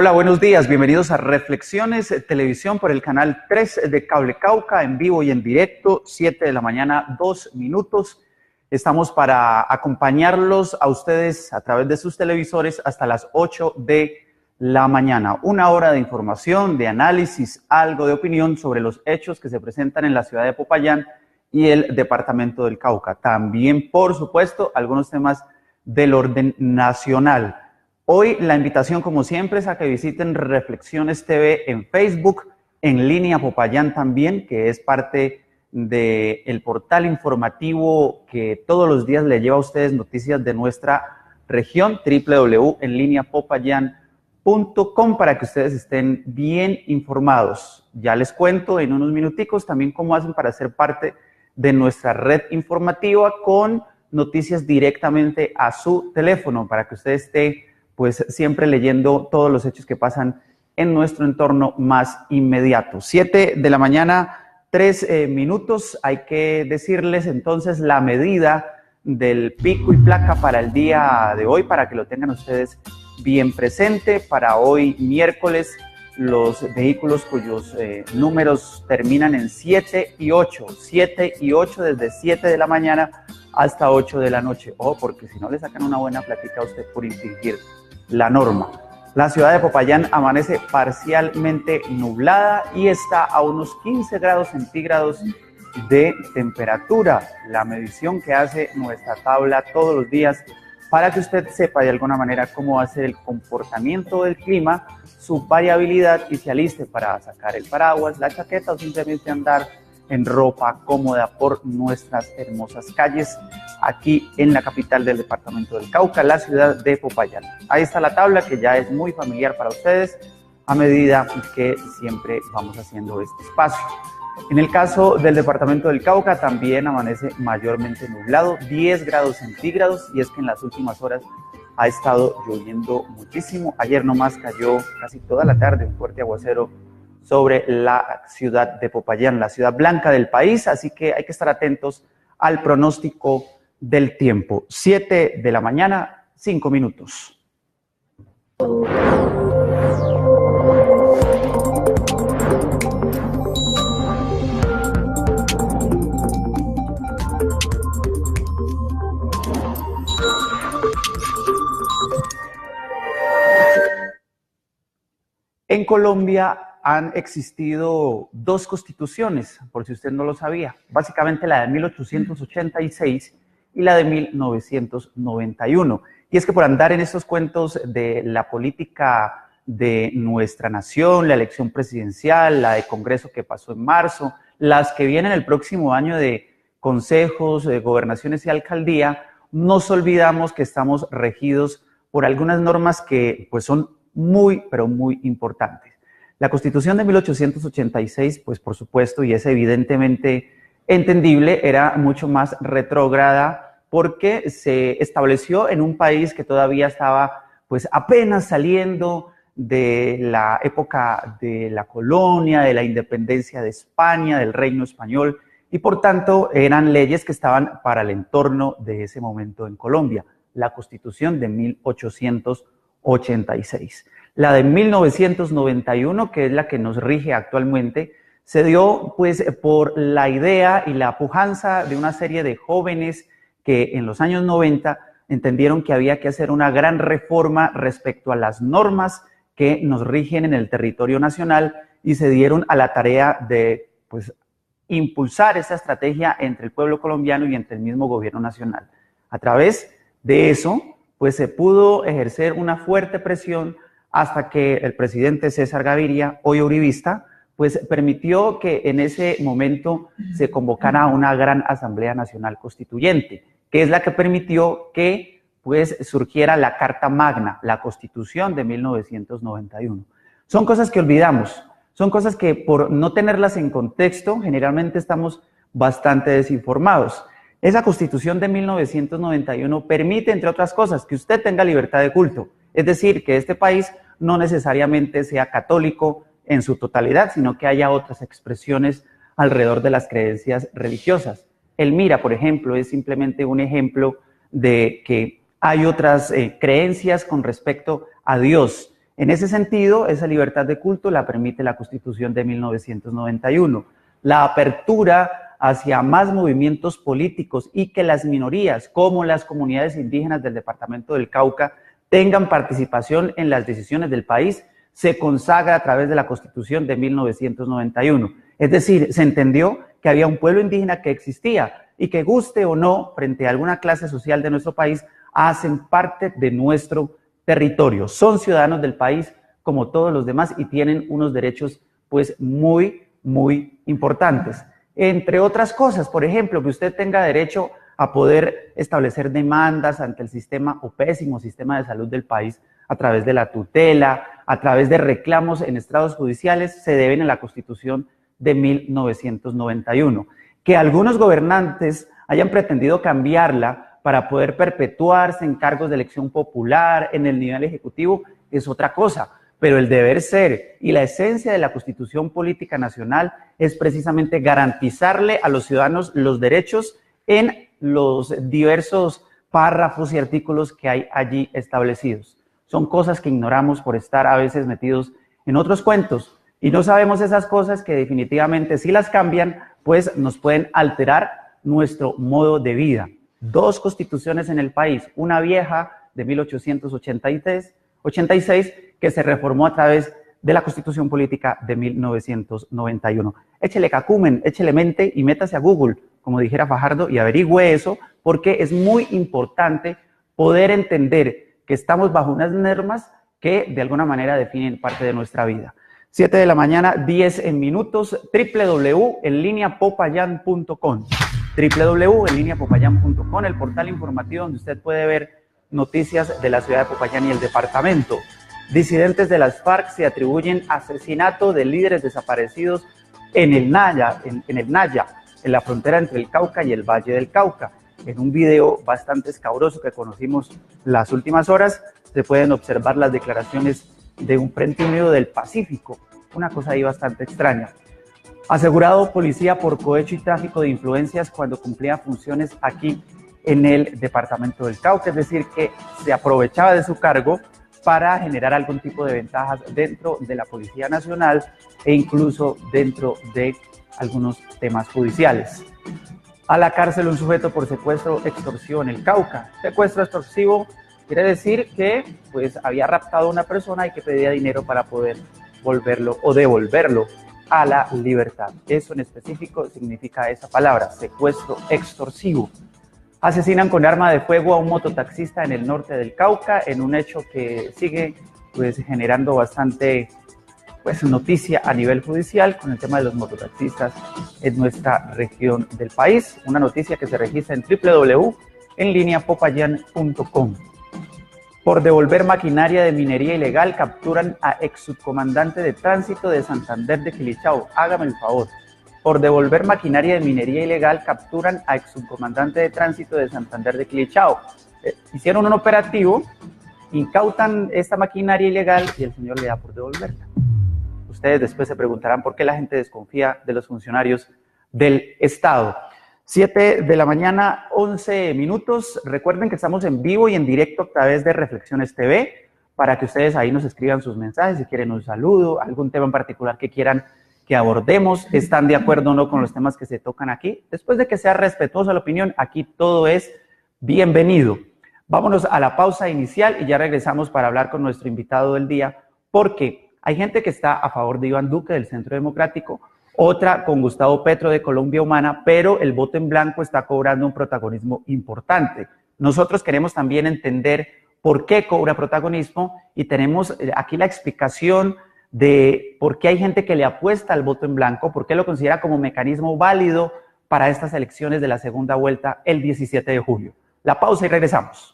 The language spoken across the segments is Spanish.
Hola, buenos días. Bienvenidos a Reflexiones Televisión por el canal 3 de Cable Cauca, en vivo y en directo, 7 de la mañana, 2 minutos. Estamos para acompañarlos a ustedes a través de sus televisores hasta las 8 de la mañana. Una hora de información, de análisis, algo de opinión sobre los hechos que se presentan en la ciudad de Popayán y el departamento del Cauca. También, por supuesto, algunos temas del orden nacional. Hoy la invitación, como siempre, es a que visiten Reflexiones TV en Facebook, en línea Popayán también, que es parte del portal informativo que todos los días le lleva a ustedes noticias de nuestra región, www.enlineapopayan.com, para que ustedes estén bien informados. Ya les cuento en unos minuticos también cómo hacen para ser parte de nuestra red informativa con noticias directamente a su teléfono, para que usted esté pues siempre leyendo todos los hechos que pasan en nuestro entorno más inmediato. 7 de la mañana, 3 minutos. Hay que decirles entonces la medida del pico y placa para el día de hoy, para que lo tengan ustedes bien presente. Para hoy, miércoles, los vehículos cuyos números terminan en 7 y 8. 7 y 8 desde 7 de la mañana hasta 8 de la noche. Ojo, porque si no le sacan una buena platica a usted por infringir la norma. La ciudad de Popayán amanece parcialmente nublada y está a unos 15 grados centígrados de temperatura. La medición que hace nuestra tabla todos los días para que usted sepa de alguna manera cómo va a ser el comportamiento del clima, su variabilidad y se aliste para sacar el paraguas, la chaqueta o simplemente andar en ropa cómoda por nuestras hermosas calles aquí en la capital del departamento del Cauca, la ciudad de Popayán. Ahí está la tabla que ya es muy familiar para ustedes a medida que siempre vamos haciendo este espacio. En el caso del departamento del Cauca también amanece mayormente nublado, 10 grados centígrados, y es que en las últimas horas ha estado lloviendo muchísimo. Ayer nomás cayó casi toda la tarde un fuerte aguacero sobre la ciudad de Popayán, la ciudad blanca del país, así que hay que estar atentos al pronóstico del tiempo. 7 de la mañana, 5 minutos. En Colombia han existido dos constituciones, por si usted no lo sabía, básicamente la de 1886 y la de 1991. Y es que por andar en estos cuentos de la política de nuestra nación, la elección presidencial, la de Congreso que pasó en marzo, las que vienen el próximo año de consejos, de gobernaciones y alcaldía, nos olvidamos que estamos regidos por algunas normas que pues son muy, pero muy importantes. La Constitución de 1886, pues por supuesto, y es evidentemente entendible, era mucho más retrógrada porque se estableció en un país que todavía estaba pues apenas saliendo de la época de la colonia, de la independencia de España, del reino español, y por tanto eran leyes que estaban para el entorno de ese momento en Colombia. La Constitución de 1886. La de 1991, que es la que nos rige actualmente, se dio pues por la idea y la pujanza de una serie de jóvenes que en los años 90 entendieron que había que hacer una gran reforma respecto a las normas que nos rigen en el territorio nacional y se dieron a la tarea de pues impulsar esa estrategia entre el pueblo colombiano y entre el mismo gobierno nacional. A través de eso, pues se pudo ejercer una fuerte presión hasta que el presidente César Gaviria, hoy uribista, pues permitió que en ese momento se convocara una gran Asamblea Nacional Constituyente, que es la que permitió que pues surgiera la Carta Magna, la Constitución de 1991. Son cosas que olvidamos, son cosas que por no tenerlas en contexto, generalmente estamos bastante desinformados. Esa Constitución de 1991 permite, entre otras cosas, que usted tenga libertad de culto, es decir, que este país no necesariamente sea católico en su totalidad, sino que haya otras expresiones alrededor de las creencias religiosas. El Mira, por ejemplo, es simplemente un ejemplo de que hay otras creencias con respecto a Dios. En ese sentido, esa libertad de culto la permite la Constitución de 1991. La apertura hacia más movimientos políticos y que las minorías, como las comunidades indígenas del departamento del Cauca, tengan participación en las decisiones del país, se consagra a través de la Constitución de 1991. Es decir, se entendió que había un pueblo indígena que existía y que, guste o no, frente a alguna clase social de nuestro país, hacen parte de nuestro territorio. Son ciudadanos del país como todos los demás y tienen unos derechos pues muy importantes. Entre otras cosas, por ejemplo, que usted tenga derecho a poder establecer demandas ante el sistema o pésimo sistema de salud del país a través de la tutela, a través de reclamos en estrados judiciales, se deben a la Constitución de 1991. Que algunos gobernantes hayan pretendido cambiarla para poder perpetuarse en cargos de elección popular en el nivel ejecutivo es otra cosa, pero el deber ser y la esencia de la Constitución Política Nacional es precisamente garantizarle a los ciudadanos los derechos en los diversos párrafos y artículos que hay allí establecidos. Son cosas que ignoramos por estar a veces metidos en otros cuentos y no sabemos esas cosas que definitivamente si las cambian, pues nos pueden alterar nuestro modo de vida. Dos constituciones en el país, una vieja de 1886 que se reformó a través de la Constitución Política de 1991. Échele cacumen, échele mente y métase a Google, como dijera Fajardo, y averigüe eso, porque es muy importante poder entender que estamos bajo unas normas que de alguna manera definen parte de nuestra vida. 7 de la mañana, 10 minutos, www.enlineapopayan.com. www.enlineapopayan.com, el portal informativo donde usted puede ver noticias de la ciudad de Popayán y el departamento. Disidentes de las FARC se atribuyen asesinato de líderes desaparecidos en el Naya, en la frontera entre el Cauca y el Valle del Cauca. En un video bastante escabroso que conocimos las últimas horas, se pueden observar las declaraciones de un Frente Unido del Pacífico, una cosa ahí bastante extraña. Asegurado policía por cohecho y tráfico de influencias cuando cumplía funciones aquí en el departamento del Cauca, es decir, que se aprovechaba de su cargo para generar algún tipo de ventajas dentro de la Policía Nacional e incluso dentro de algunos temas judiciales. A la cárcel un sujeto por secuestro extorsivo en el Cauca. Secuestro extorsivo quiere decir que pues había raptado a una persona y que pedía dinero para poder volverlo o devolverlo a la libertad. Eso en específico significa esa palabra, secuestro extorsivo. Asesinan con arma de fuego a un mototaxista en el norte del Cauca, en un hecho que sigue pues generando bastante pues noticia a nivel judicial con el tema de los mototaxistas en nuestra región del país. Una noticia que se registra en www.enlineapopayan.com. Por devolver maquinaria de minería ilegal, capturan a ex subcomandante de tránsito de Santander de Quilichao. Hágame el favor. Por devolver maquinaria de minería ilegal, capturan a ex subcomandante de tránsito de Santander de Quilichao. Hicieron un operativo, incautan esta maquinaria ilegal y el señor le da por devolverla. Ustedes después se preguntarán por qué la gente desconfía de los funcionarios del Estado. 7 de la mañana, 11 minutos. Recuerden que estamos en vivo y en directo a través de Reflexiones TV para que ustedes ahí nos escriban sus mensajes, si quieren un saludo, algún tema en particular que quieran que abordemos, están de acuerdo o no con los temas que se tocan aquí. Después de que sea respetuosa la opinión, aquí todo es bienvenido. Vámonos a la pausa inicial y ya regresamos para hablar con nuestro invitado del día, porque hay gente que está a favor de Iván Duque del Centro Democrático, otra con Gustavo Petro de Colombia Humana, pero el voto en blanco está cobrando un protagonismo importante. Nosotros queremos también entender por qué cobra protagonismo y tenemos aquí la explicación de por qué hay gente que le apuesta al voto en blanco, por qué lo considera como mecanismo válido para estas elecciones de la segunda vuelta el 17 de julio. La pausa y regresamos.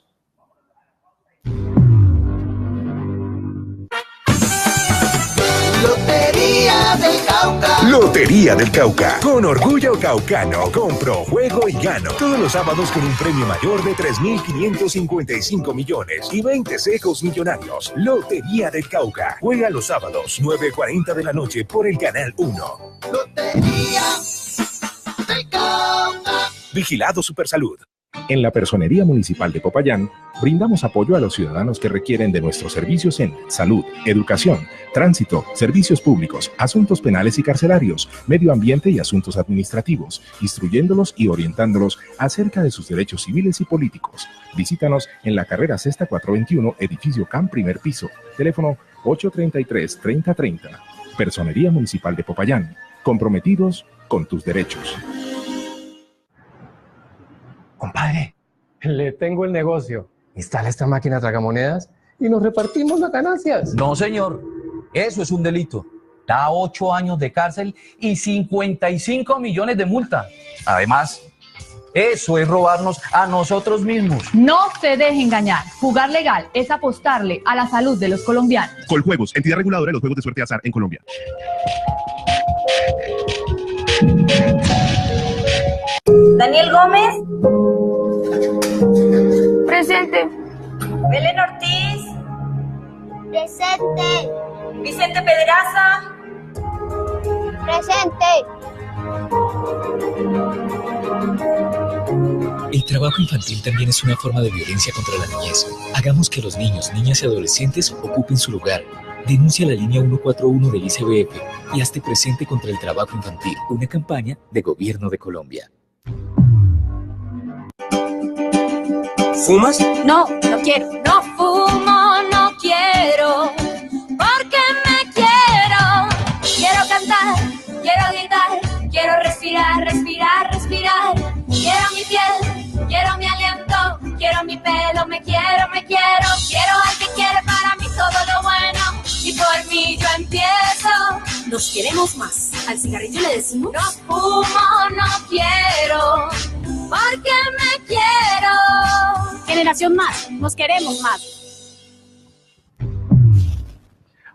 Lotería del Cauca. Lotería del Cauca. Con orgullo caucano. Compro, juego y gano. Todos los sábados con un premio mayor de 3.555 millones y 20 secos millonarios. Lotería del Cauca. Juega los sábados, 9:40 de la noche por el Canal 1. Lotería del Cauca. Vigilado Supersalud. En la Personería Municipal de Popayán, brindamos apoyo a los ciudadanos que requieren de nuestros servicios en salud, educación, tránsito, servicios públicos, asuntos penales y carcelarios, medio ambiente y asuntos administrativos, instruyéndolos y orientándolos acerca de sus derechos civiles y políticos. Visítanos en la carrera Sexta 421, edificio CAM, primer piso, teléfono 833-3030. Personería Municipal de Popayán, comprometidos con tus derechos. Compadre, le tengo el negocio. Instala esta máquina tragamonedas y nos repartimos las ganancias. No, señor. Eso es un delito. Da 8 años de cárcel y 55 millones de multa. Además, eso es robarnos a nosotros mismos. No se deje engañar. Jugar legal es apostarle a la salud de los colombianos. Coljuegos, entidad reguladora de los juegos de suerte y azar en Colombia. Daniel Gómez. Presente. Belén Ortiz. Presente. Vicente Pedraza. Presente. El trabajo infantil también es una forma de violencia contra la niñez. Hagamos que los niños, niñas y adolescentes ocupen su lugar. Denuncia la línea 141 del ICBF y hazte presente contra el trabajo infantil. Una campaña de Gobierno de Colombia. ¿Fumas? No, no quiero. No fumo, no quiero. Porque me quiero. Quiero cantar, quiero gritar, quiero respirar, respirar, respirar. Quiero mi piel, quiero mi aliento, quiero mi pelo, me quiero, me quiero. Quiero al que quiere para mí todo lo bueno. Y por mí yo empiezo. Nos queremos más. Al cigarrillo le decimos. No fumo, no quiero. Porque me quiero. Generación Más, nos queremos más.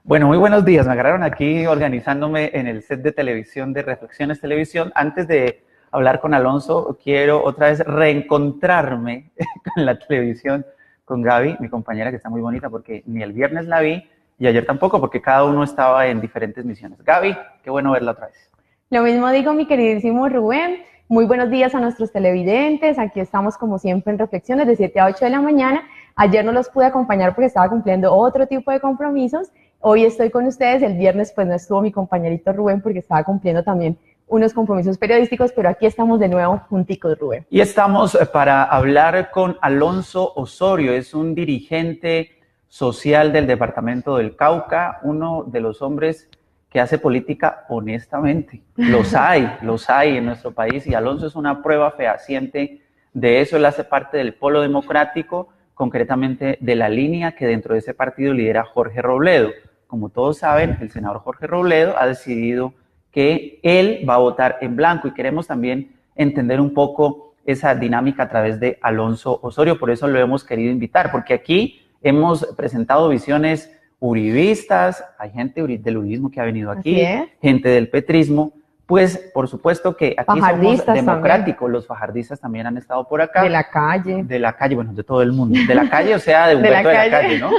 Bueno, muy buenos días. Me agarraron aquí organizándome en el set de televisión de Reflexiones Televisión. Antes de hablar con Alonso, quiero otra vez reencontrarme con la televisión con Gaby, mi compañera, que está muy bonita porque ni el viernes la vi y ayer tampoco, porque cada uno estaba en diferentes misiones. Gaby, qué bueno verla otra vez. Lo mismo digo, mi queridísimo Rubén. Muy buenos días a nuestros televidentes. Aquí estamos como siempre en Reflexiones de 7 a 8 de la mañana. Ayer no los pude acompañar porque estaba cumpliendo otro tipo de compromisos. Hoy estoy con ustedes. El viernes pues no estuvo mi compañerito Rubén porque estaba cumpliendo también unos compromisos periodísticos, pero aquí estamos de nuevo junticos, Rubén. Y estamos para hablar con Alonso Osorio. Es un dirigente social del departamento del Cauca, uno de los hombres que hace política honestamente. Los hay en nuestro país y Alonso es una prueba fehaciente de eso. Él hace parte del Polo Democrático, concretamente de la línea que dentro de ese partido lidera Jorge Robledo. Como todos saben, el senador Jorge Robledo ha decidido que él va a votar en blanco y queremos también entender un poco esa dinámica a través de Alonso Osorio. Por eso lo hemos querido invitar, porque aquí hemos presentado visiones uribistas, hay gente del uribismo que ha venido aquí, gente del petrismo, pues por supuesto que aquí somos democráticos, también. Los fajardistas también han estado por acá. De la calle, bueno, de todo el mundo, de la calle, o sea, de Humberto de la calle, ¿no?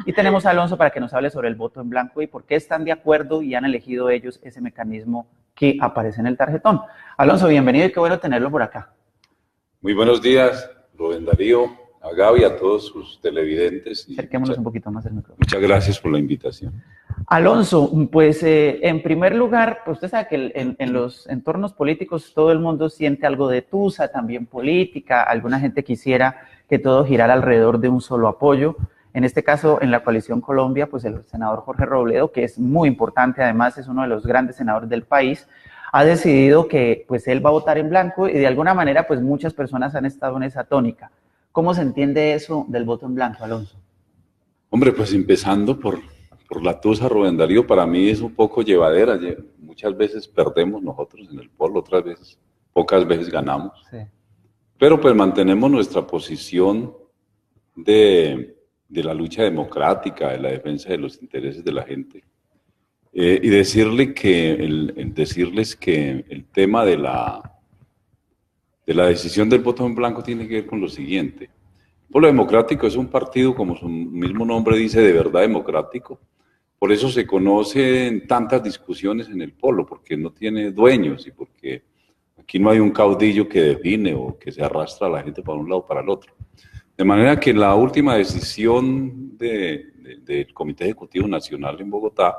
Y tenemos a Alonso para que nos hable sobre el voto en blanco y por qué están de acuerdo y han elegido ellos ese mecanismo que aparece en el tarjetón. Alonso, bienvenido y qué bueno tenerlo por acá. Muy buenos días, Rubén Darío, a Gaby y a todos sus televidentes. Acerquémonos un poquito más al micrófono. Muchas gracias por la invitación. Alonso, pues en primer lugar, pues usted sabe que en los entornos políticos todo el mundo siente algo de tusa, también política, alguna gente quisiera que todo girara alrededor de un solo apoyo. En este caso, en la Coalición Colombia, pues el senador Jorge Robledo, que es muy importante, además es uno de los grandes senadores del país, ha decidido que pues él va a votar en blanco y de alguna manera pues muchas personas han estado en esa tónica. ¿Cómo se entiende eso del voto en blanco, Alonso? Hombre, pues empezando por la tusa, Rubén Darío, para mí es un poco llevadera. Muchas veces perdemos nosotros en el polo, otras veces, pocas veces ganamos. Sí. Pero pues mantenemos nuestra posición de la lucha democrática, de la defensa de los intereses de la gente. Y decirles que el tema de la decisión del voto en blanco tiene que ver con lo siguiente. El Polo Democrático es un partido, como su mismo nombre dice, de verdad democrático. Por eso se conocen tantas discusiones en el Polo, porque no tiene dueños y porque Aquí no hay un caudillo que define o que se arrastra a la gente para un lado o para el otro. De manera que la última decisión del Comité Ejecutivo Nacional en Bogotá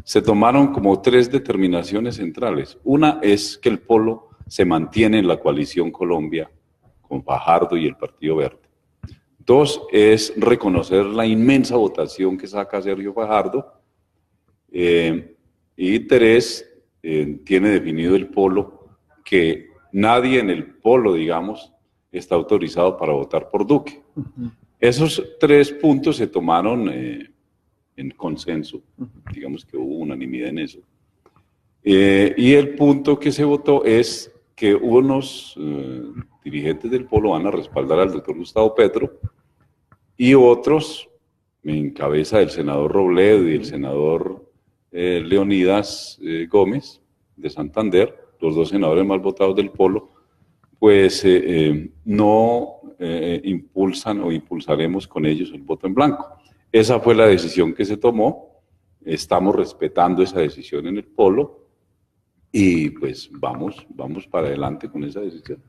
se tomaron como 3 determinaciones centrales. Una es que el Polo se mantiene en la coalición Colombia con Fajardo y el Partido Verde. 2 es reconocer la inmensa votación que saca Sergio Fajardo. Y 3, tiene definido el Polo que nadie en el Polo, digamos, está autorizado para votar por Duque. Esos 3 puntos se tomaron en consenso, digamos que hubo unanimidad en eso. Y el punto que se votó es que unos dirigentes del Polo van a respaldar al doctor Gustavo Petro y otros, en cabeza del senador Robledo y el senador Leonidas Gómez de Santander, los 2 senadores más votados del Polo, pues no impulsan o impulsaremos con ellos el voto en blanco. Esa fue la decisión que se tomó, estamos respetando esa decisión en el Polo y pues vamos para adelante con esa decisión.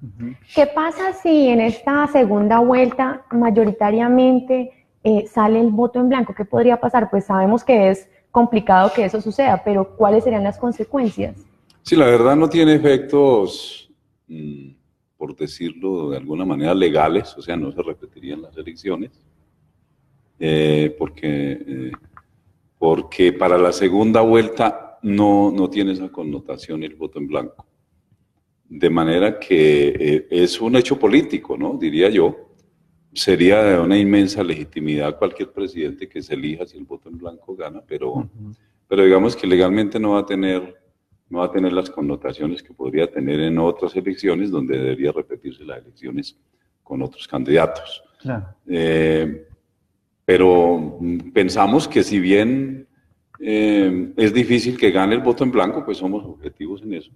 ¿Qué pasa si en esta segunda vuelta mayoritariamente sale el voto en blanco? ¿Qué podría pasar? Pues sabemos que es complicado que eso suceda, pero ¿cuáles serían las consecuencias? Sí, la verdad no tiene efectos, por decirlo de alguna manera, legales, o sea, no se repetirían las elecciones, porque para la segunda vuelta no tiene esa connotación el voto en blanco. De manera que es un hecho político, ¿no? Diría yo. Sería de una inmensa legitimidad cualquier presidente que se elija si el voto en blanco gana, pero digamos que legalmente no va a tener las connotaciones que podría tener en otras elecciones donde debería repetirse las elecciones con otros candidatos. Claro. Pero pensamos que si bien es difícil que gane el voto en blanco, pues somos objetivos en eso.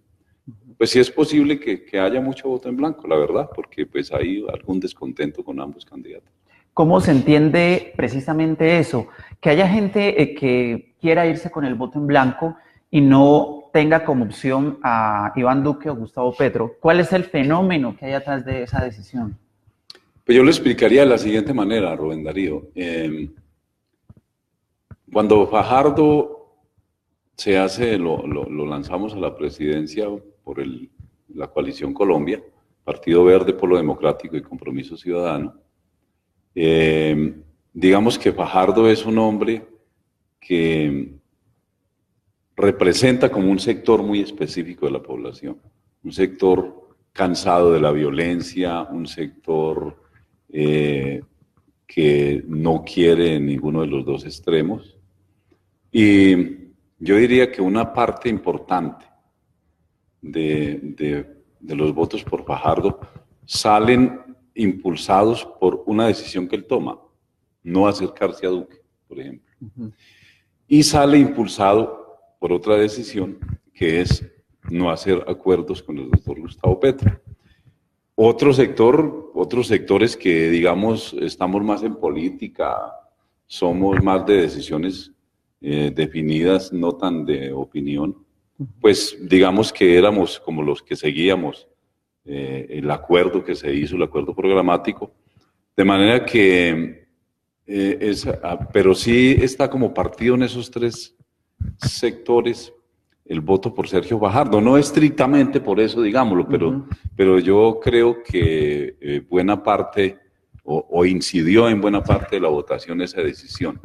Pues sí es posible que haya mucho voto en blanco, la verdad, porque pues hay algún descontento con ambos candidatos. ¿Cómo se entiende precisamente eso? Que haya gente que quiera irse con el voto en blanco y no tenga como opción a Iván Duque o Gustavo Petro. ¿Cuál es el fenómeno que hay atrás de esa decisión? Pues yo lo explicaría de la siguiente manera, Rubén Darío. Cuando Fajardo lo lanzamos a la presidencia por la coalición Colombia, Partido Verde, Polo Democrático y Compromiso Ciudadano, digamos que Fajardo es un hombre que representa como un sector muy específico de la población, un sector cansado de la violencia, un sector que no quiere ninguno de los 2 extremos. Y yo diría que una parte importante de los votos por Fajardo salen impulsados por una decisión que él toma, no acercarse a Duque, por ejemplo. Y sale impulsado por otra decisión que es no hacer acuerdos con el doctor Gustavo Petro. Otros sectores que, digamos, estamos más en política, somos más de decisiones definidas, no tan de opinión, pues digamos que éramos como los que seguíamos el acuerdo que se hizo, el acuerdo programático, de manera que, pero sí está como partido en esos 3 sectores el voto por Sergio Fajardo, no estrictamente por eso, digámoslo, pero yo creo que buena parte, o incidió en buena parte de la votación esa decisión.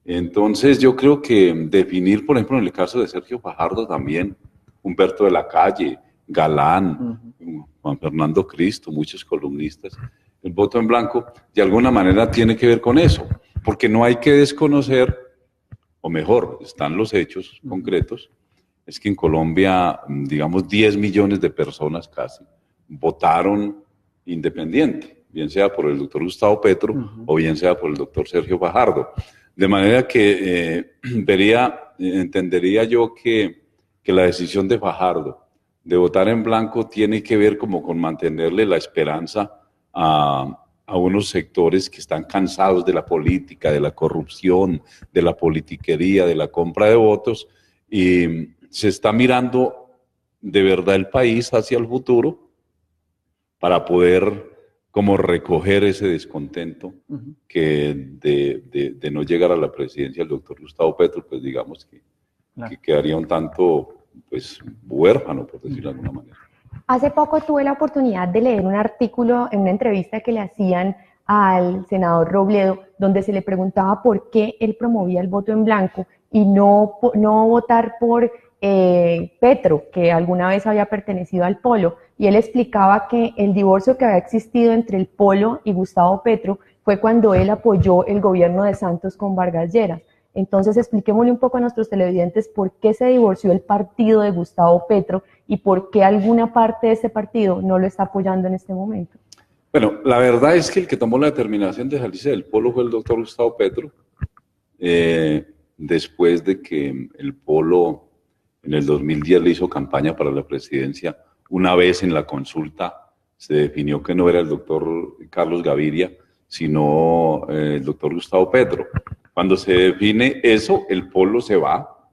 Entonces yo creo que definir, por ejemplo, en el caso de Sergio Fajardo también, Humberto de la Calle, Galán, Juan Fernando Cristo, muchos columnistas, el voto en blanco de alguna manera tiene que ver con eso, porque no hay que desconocer, o mejor, están los hechos concretos, es que en Colombia, digamos, 10 millones de personas casi votaron independiente, bien sea por el doctor Gustavo Petro o bien sea por el doctor Sergio Fajardo. De manera que entendería yo que la decisión de Fajardo de votar en blanco tiene que ver como con mantenerle la esperanza a unos sectores que están cansados de la política, de la corrupción, de la politiquería, de la compra de votos, y se está mirando de verdad el país hacia el futuro para poder como recoger ese descontento que de no llegar a la presidencia del doctor Gustavo Petro, pues digamos que quedaría un tanto pues huérfano, por decirlo de alguna manera. Hace poco tuve la oportunidad de leer un artículo en una entrevista que le hacían al senador Robledo, donde se le preguntaba por qué él promovía el voto en blanco y no votar por Petro, que alguna vez había pertenecido al Polo, y él explicaba que el divorcio que había existido entre el Polo y Gustavo Petro fue cuando él apoyó el gobierno de Santos con Vargas Lleras. Entonces expliquémosle un poco a nuestros televidentes por qué se divorció el partido de Gustavo Petro y por qué alguna parte de ese partido no lo está apoyando en este momento. Bueno, la verdad es que el que tomó la determinación de salirse del Polo fue el doctor Gustavo Petro, después de que el Polo en el 2010 le hizo campaña para la presidencia. Una vez en la consulta se definió que no era el doctor Carlos Gaviria, sino el doctor Gustavo Petro. Cuando se define eso, el Polo se va.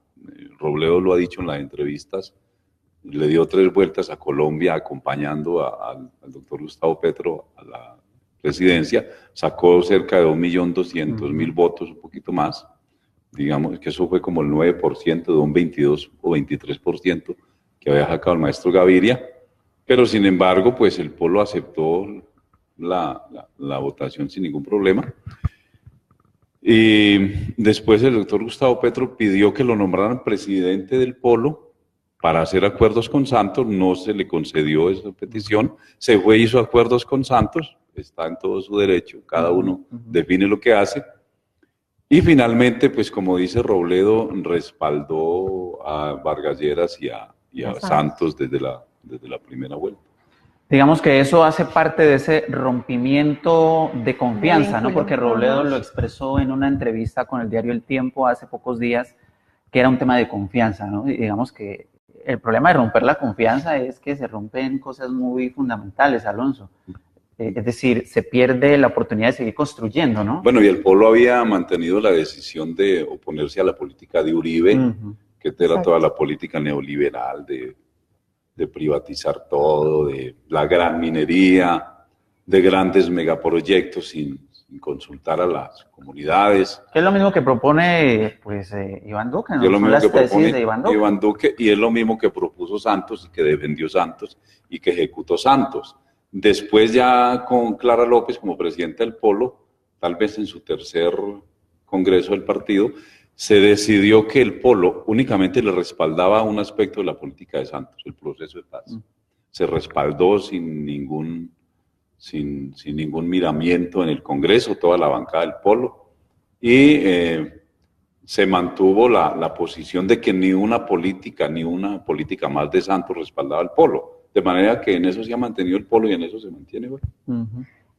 Robledo lo ha dicho en las entrevistas, le dio 3 vueltas a Colombia acompañando al doctor Gustavo Petro a la presidencia, sacó cerca de 1.200.000 votos, un poquito más. Digamos que eso fue como el 9% de un 22 o 23% que había sacado el maestro Gaviria, pero sin embargo, pues el Polo aceptó la votación sin ningún problema. Y después el doctor Gustavo Petro pidió que lo nombraran presidente del Polo para hacer acuerdos con Santos, no se le concedió esa petición, se fue y hizo acuerdos con Santos, está en todo su derecho, cada uno define lo que hace. Y finalmente, pues como dice Robledo, respaldó a Vargas Lleras y a Santos desde la primera vuelta. Digamos que eso hace parte de ese rompimiento de confianza, ¿no? Porque Robledo lo expresó en una entrevista con el diario El Tiempo hace pocos días, que era un tema de confianza, ¿no? Y digamos que el problema de romper la confianza es que se rompen cosas muy fundamentales, Alonso. Es decir, se pierde la oportunidad de seguir construyendo, ¿no? Bueno, y el Polo había mantenido la decisión de oponerse a la política de Uribe, que era toda la política neoliberal de privatizar todo, de la gran minería, de grandes megaproyectos sin consultar a las comunidades. Que es lo mismo que propone pues, Iván Duque, ¿no? Es lo mismo que propone de Iván Duque, y es lo mismo que propuso Santos y que defendió Santos y que ejecutó Santos. Después ya con Clara López como presidenta del Polo, tal vez en su tercer congreso del partido, se decidió que el Polo únicamente le respaldaba un aspecto de la política de Santos, el proceso de paz. Se respaldó sin ningún miramiento en el Congreso, toda la bancada del Polo, y se mantuvo la posición de que ni una política más de Santos respaldaba al Polo. De manera que en eso se ha mantenido el Polo y en eso se mantiene hoy.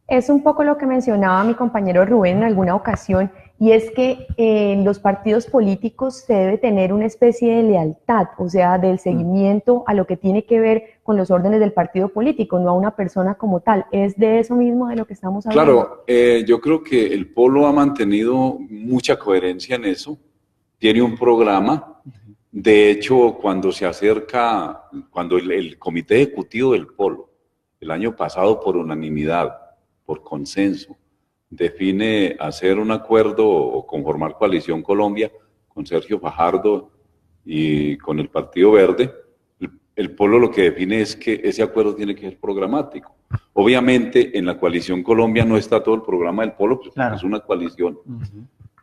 Es un poco lo que mencionaba mi compañero Rubén en alguna ocasión, y es que en los partidos políticos se debe tener una especie de lealtad, o sea, del seguimiento a lo que tiene que ver con los órdenes del partido político, no a una persona como tal. ¿Es de eso mismo de lo que estamos hablando? Claro, yo creo que el Polo ha mantenido mucha coherencia en eso, tiene un programa. De hecho, cuando se acerca, cuando el comité ejecutivo del Polo, el año pasado por unanimidad, por consenso, define hacer un acuerdo o conformar Coalición Colombia con Sergio Fajardo y con el Partido Verde, el Polo lo que define es que ese acuerdo tiene que ser programático. Obviamente, en la Coalición Colombia no está todo el programa del Polo, pues es una coalición.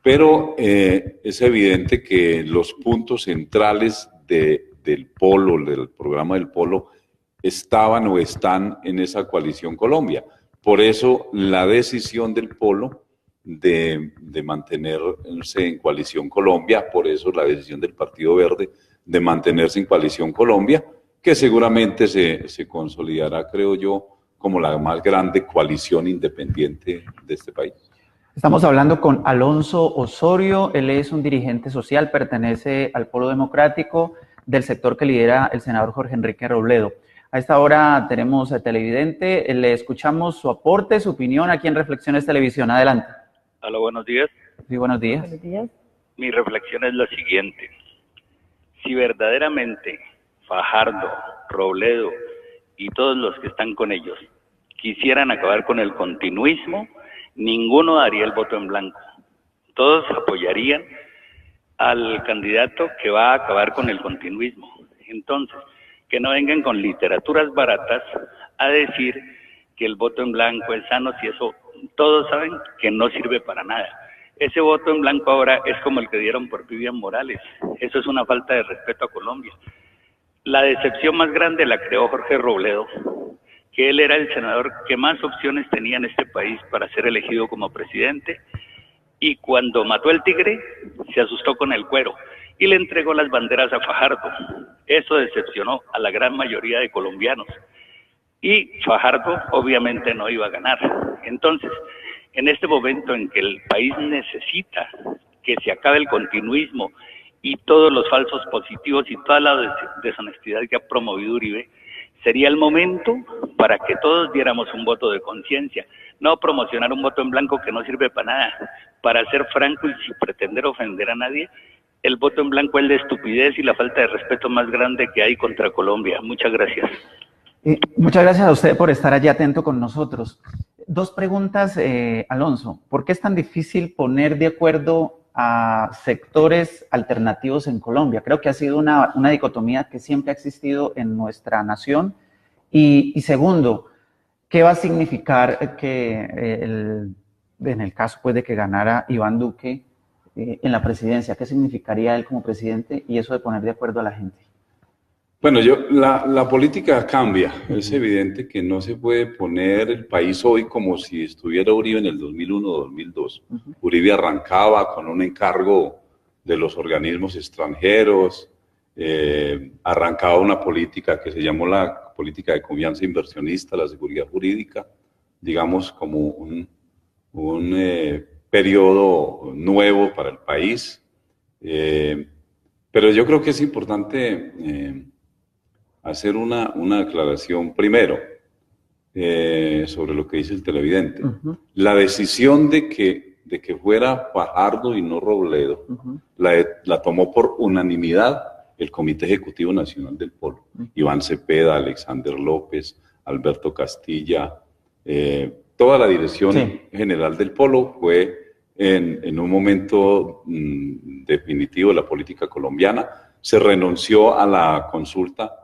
Pero es evidente que los puntos centrales del Polo, del programa del Polo, estaban o están en esa Coalición Colombia. Por eso la decisión del Polo de mantenerse en Coalición Colombia, por eso la decisión del Partido Verde de mantenerse en Coalición Colombia, que seguramente se consolidará, creo yo, como la más grande coalición independiente de este país. Estamos hablando con Alonso Osorio, él es un dirigente social, pertenece al Polo Democrático del sector que lidera el senador Jorge Enrique Robledo. A esta hora tenemos a televidente, le escuchamos su aporte, su opinión aquí en Reflexiones Televisión. Adelante. Hola, buenos días. Sí, buenos días. Buenos días. Mi reflexión es la siguiente. Si verdaderamente Fajardo, Robledo y todos los que están con ellos quisieran acabar con el continuismo, ninguno daría el voto en blanco. Todos apoyarían al candidato que va a acabar con el continuismo. Entonces, que no vengan con literaturas baratas a decir que el voto en blanco es sano, si eso todos saben que no sirve para nada. Ese voto en blanco ahora es como el que dieron por Vivian Morales. Eso es una falta de respeto a Colombia. La decepción más grande la creó Jorge Robledo, que él era el senador que más opciones tenía en este país para ser elegido como presidente, y cuando mató el tigre, se asustó con el cuero y le entregó las banderas a Fajardo. Eso decepcionó a la gran mayoría de colombianos. Y Fajardo obviamente no iba a ganar. Entonces, en este momento en que el país necesita que se acabe el continuismo y todos los falsos positivos y toda la deshonestidad que ha promovido Uribe, sería el momento para que todos diéramos un voto de conciencia, no promocionar un voto en blanco que no sirve para nada. Para ser franco y sin pretender ofender a nadie, el voto en blanco es la estupidez y la falta de respeto más grande que hay contra Colombia. Muchas gracias. Muchas gracias a usted por estar allí atento con nosotros. Dos preguntas, Alonso. ¿Por qué es tan difícil poner de acuerdo a sectores alternativos en Colombia? Creo que ha sido una dicotomía que siempre ha existido en nuestra nación. Y segundo, ¿qué va a significar que en el caso pues, de que ganara Iván Duque en la presidencia? ¿Qué significaría él como presidente y eso de poner de acuerdo a la gente? Bueno, la política cambia. Es evidente que no se puede poner el país hoy como si estuviera Uribe en el 2001 o 2002. Uribe arrancaba con un encargo de los organismos extranjeros, arrancaba una política que se llamó la política de confianza inversionista, la seguridad jurídica, digamos como un periodo nuevo para el país. Pero yo creo que es importante hacer una aclaración primero sobre lo que dice el televidente. La decisión de que fuera Fajardo y no Robledo la tomó por unanimidad el Comité Ejecutivo Nacional del Polo. Iván Cepeda, Alexander López, Alberto Castilla, toda la dirección general del Polo fue en un momento definitivo de la política colombiana. Se renunció a la consulta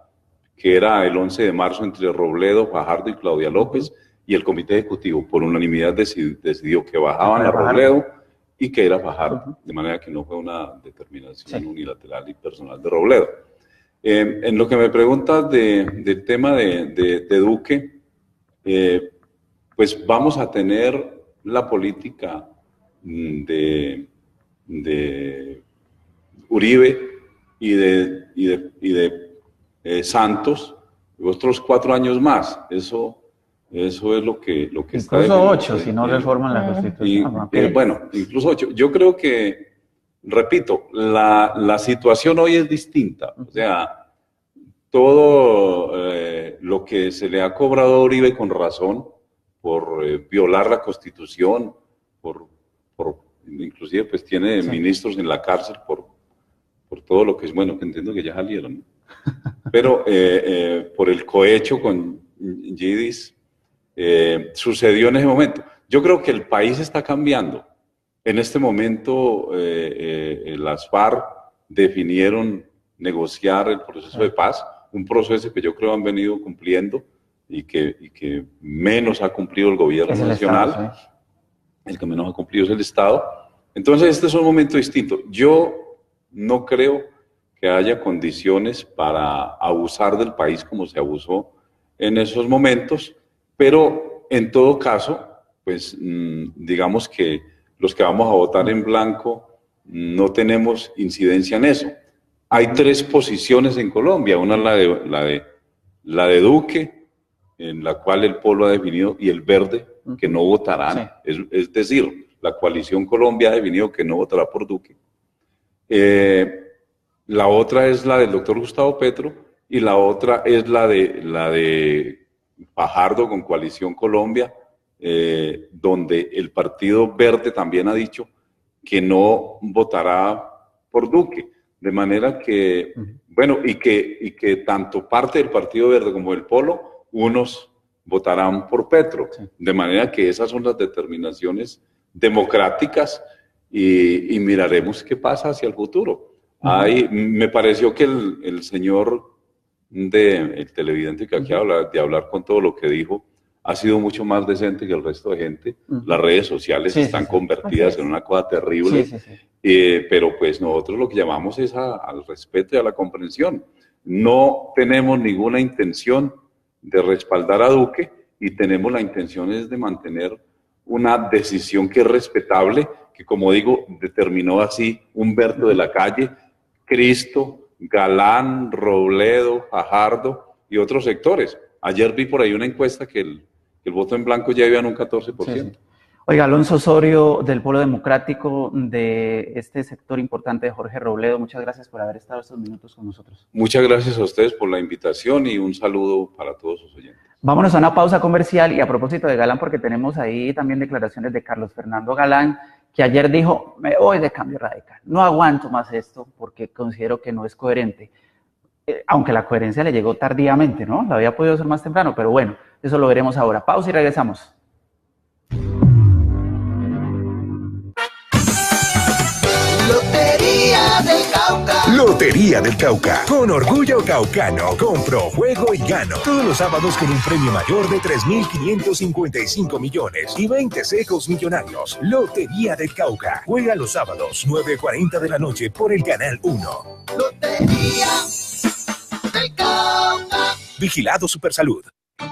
que era el 11 de marzo entre Robledo, Fajardo y Claudia López, y el Comité Ejecutivo por unanimidad decidió que bajaban a Robledo y que era Fajardo, de manera que no fue una determinación unilateral y personal de Robledo. En lo que me preguntas del tema de Duque, pues vamos a tener la política de Uribe y de Santos otros 4 años más. Eso es lo que está. Incluso 8, si no reforman la Constitución. Bueno, incluso 8. Yo creo que, repito, la situación hoy es distinta. O sea, todo lo que se le ha cobrado a Uribe con razón por violar la Constitución, inclusive pues tiene ministros en la cárcel por todo lo que es, bueno, entiendo que ya salieron, ¿no? Pero por el cohecho con Yidis sucedió en ese momento. Yo creo que el país está cambiando. En este momento las FARC definieron negociar el proceso de paz, un proceso que yo creo han venido cumpliendo y que menos ha cumplido el gobierno nacional. Estado, ¿sí? El que menos ha cumplido es el Estado. Entonces este es un momento distinto. Yo no creo que haya condiciones para abusar del país como se abusó en esos momentos, pero en todo caso, pues digamos que los que vamos a votar en blanco no tenemos incidencia en eso. Hay 3 posiciones en Colombia, una es la de Duque, en la cual el Polo ha definido, y el Verde, que no votarán, es decir, la Coalición Colombia ha definido que no votará por Duque. La otra es la del doctor Gustavo Petro y la otra es la de Fajardo con Coalición Colombia, donde el Partido Verde también ha dicho que no votará por Duque. De manera que, bueno, y que tanto parte del Partido Verde como del Polo, unos votarán por Petro. De manera que esas son las determinaciones democráticas y miraremos qué pasa hacia el futuro. Me pareció que el señor el televidente que aquí habla, de hablar con todo lo que dijo, ha sido mucho más decente que el resto de gente. Las redes sociales están convertidas en una cosa terrible, pero pues nosotros lo que llamamos es al respeto y a la comprensión. No tenemos ninguna intención de respaldar a Duque y tenemos la intención es de mantener una decisión que es respetable, que como digo, determinó así Humberto de la Calle, Cristo, Galán, Robledo, Fajardo y otros sectores. Ayer vi por ahí una encuesta que el voto en blanco ya iba en un 14%. Oiga, Alonso Osorio, del Polo Democrático, de este sector importante de Jorge Robledo, muchas gracias por haber estado estos minutos con nosotros. Muchas gracias a ustedes por la invitación y un saludo para todos sus oyentes. Vámonos a una pausa comercial y a propósito de Galán, porque tenemos ahí también declaraciones de Carlos Fernando Galán, que ayer dijo, me voy de Cambio Radical, no aguanto más esto porque considero que no es coherente. Aunque la coherencia le llegó tardíamente, ¿no? La había podido ser más temprano, pero bueno, eso lo veremos ahora. Pausa y regresamos. Lotería del Cauca. Lotería del Cauca. Con orgullo caucano, compro, juego y gano. Todos los sábados con un premio mayor de 3.555 millones y 20 secos millonarios. Lotería del Cauca. Juega los sábados, 9:40 de la noche por el Canal 1. Lotería del Cauca. Vigilado Supersalud.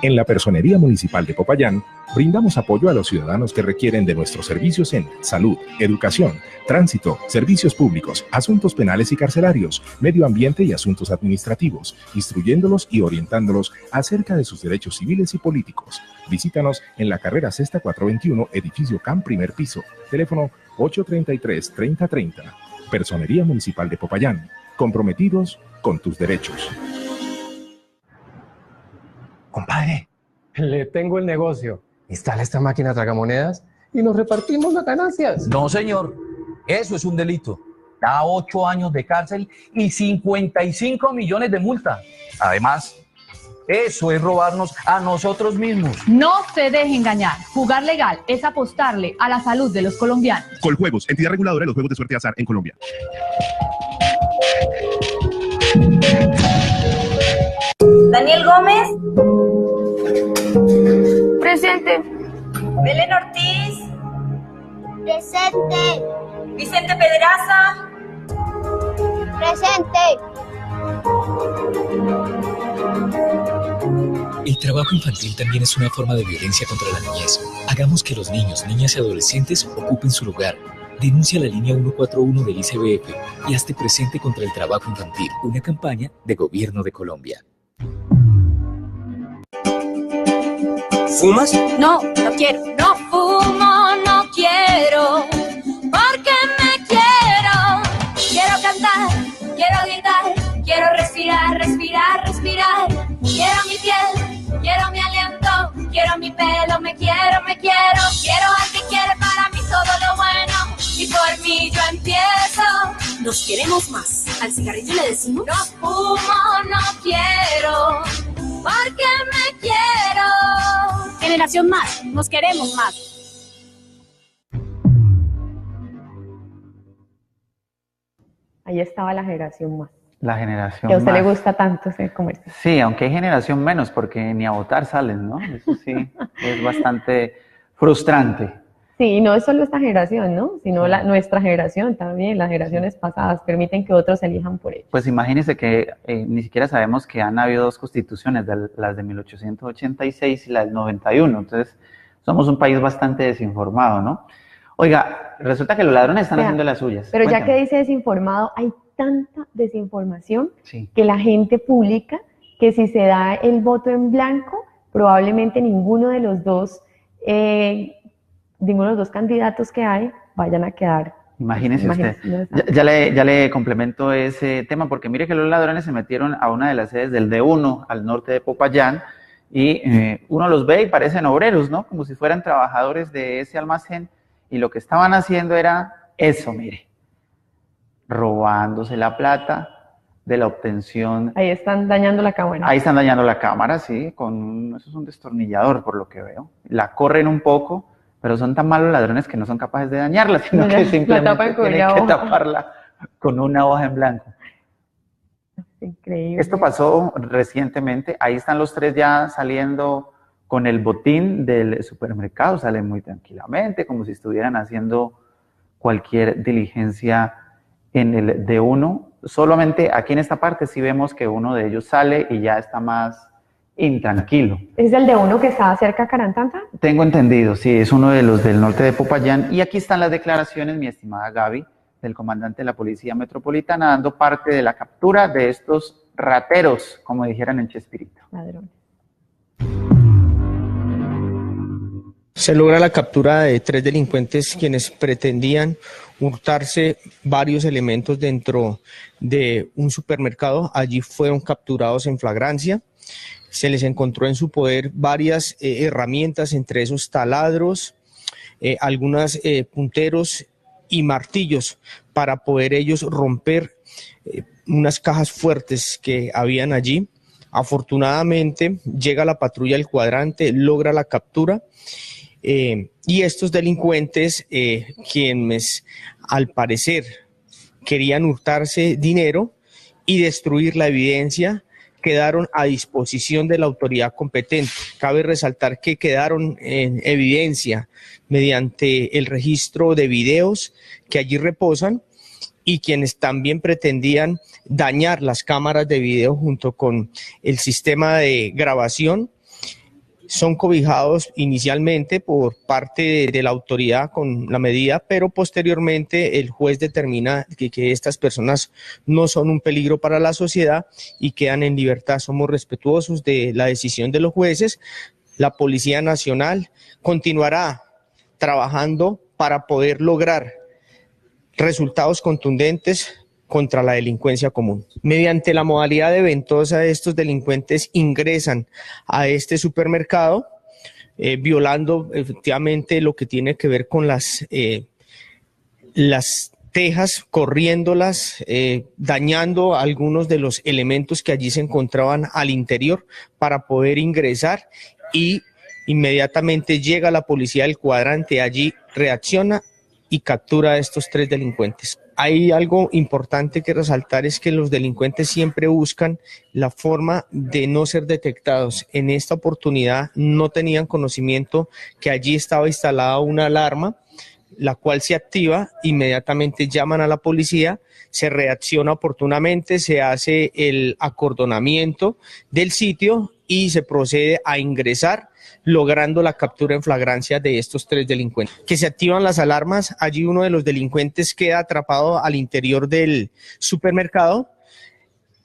En la Personería Municipal de Popayán, brindamos apoyo a los ciudadanos que requieren de nuestros servicios en salud, educación, tránsito, servicios públicos, asuntos penales y carcelarios, medio ambiente y asuntos administrativos, instruyéndolos y orientándolos acerca de sus derechos civiles y políticos. Visítanos en la carrera Sexta 421, edificio CAM, primer piso, teléfono 833-3030. Personería Municipal de Popayán, comprometidos con tus derechos. Compadre, le tengo el negocio. Instala esta máquina tragamonedas y nos repartimos las ganancias. No, señor. Eso es un delito. Da 8 años de cárcel y 55 millones de multa. Además, eso es robarnos a nosotros mismos. No se deje engañar. Jugar legal es apostarle a la salud de los colombianos. Coljuegos, entidad reguladora de los juegos de suerte y azar en Colombia. Daniel Gómez. Presente. Belén Ortiz. Presente. Vicente Pedraza. Presente. El trabajo infantil también es una forma de violencia contra la niñez. Hagamos que los niños, niñas y adolescentes ocupen su lugar. Denuncia la línea 141 del ICBF y hazte presente contra el trabajo infantil. Una campaña de Gobierno de Colombia. ¿Fumas? No, no quiero. No fumo, no quiero, porque me quiero. Quiero cantar, quiero gritar, quiero respirar, respirar, respirar. Quiero mi piel, quiero mi aliento, quiero mi pelo, me quiero, me quiero. Quiero al que quiere para mí todo lo bueno y por mí yo empiezo. Nos queremos más. Al cigarrillo le decimos. No fumo, no quiero, porque me quiero. Generación Más, nos queremos más. Ahí estaba la generación más. La generación Que a usted más. le gusta tanto ese comercio. Sí, aunque hay generación menos, porque ni a votar salen, ¿no? Eso sí, es bastante frustrante. Sí, no es solo esta generación, ¿no? Sino nuestra generación también, las generaciones pasadas permiten que otros elijan por ellos. Pues imagínense que ni siquiera sabemos que han habido 2 constituciones, las de 1886 y la del 91, entonces somos un país bastante desinformado, ¿no? Oiga, resulta que los ladrones están haciendo las suyas. Pero Cuéntame. ya que dice desinformado, hay tanta desinformación Sí. que la gente publica que si se da el voto en blanco, probablemente ninguno de los dos candidatos que hay vayan a quedar. Imagínese usted. Ya le complemento ese tema, porque mire que los ladrones se metieron a una de las sedes del D1 al norte de Popayán y uno los ve y parecen obreros, ¿no? Como si fueran trabajadores de ese almacén y lo que estaban haciendo era eso, mire. robándose la plata de la obtención. Ahí están dañando la cámara. Ahí están dañando la cámara, sí, eso es un destornillador por lo que veo. La corren un poco, pero son tan malos ladrones que no son capaces de dañarla, sino que simplemente tienen que taparla con una hoja en blanco. Increíble. Esto pasó recientemente, ahí están los tres ya saliendo con el botín del supermercado, salen muy tranquilamente, como si estuvieran haciendo cualquier diligencia en el D1. Solamente aquí en esta parte sí vemos que uno de ellos sale y ya está más intranquilo. ¿Es el de uno que está cerca a Carantanta? Tengo entendido, sí, es uno de los del norte de Popayán. Y aquí están las declaraciones, mi estimada Gaby, del comandante de la Policía Metropolitana, dando parte de la captura de estos rateros, como dijeran en Chespirito. Ladrones. Se logra la captura de 3 delincuentes quienes pretendían hurtarse varios elementos dentro de un supermercado. Allí fueron capturados en flagrancia. Se les encontró en su poder varias herramientas, entre esos taladros, algunos punteros y martillos para poder ellos romper unas cajas fuertes que habían allí. Afortunadamente llega la patrulla del cuadrante, logra la captura. Y estos delincuentes, quienes al parecer querían hurtarse dinero y destruir la evidencia, quedaron a disposición de la autoridad competente. Cabe resaltar que quedaron en evidencia mediante el registro de videos que allí reposan, y quienes también pretendían dañar las cámaras de video junto con el sistema de grabación son cobijados inicialmente por parte de la autoridad con la medida, pero posteriormente el juez determina que estas personas no son un peligro para la sociedad y quedan en libertad. Somos respetuosos de la decisión de los jueces. La Policía Nacional continuará trabajando para poder lograr resultados contundentes contra la delincuencia común. Mediante la modalidad de ventosa, estos delincuentes ingresan a este supermercado, violando efectivamente lo que tiene que ver con las tejas, corriéndolas, dañando algunos de los elementos que allí se encontraban al interior para poder ingresar, y inmediatamente llega la policía del cuadrante, allí reacciona y captura a estos 3 delincuentes. Hay algo importante que resaltar, es que los delincuentes siempre buscan la forma de no ser detectados. En esta oportunidad no tenían conocimiento que allí estaba instalada una alarma, la cual se activa, inmediatamente llaman a la policía, se reacciona oportunamente, se hace el acordonamiento del sitio y se procede a ingresar, logrando la captura en flagrancia de estos 3 delincuentes. Que se activan las alarmas, allí uno de los delincuentes queda atrapado al interior del supermercado.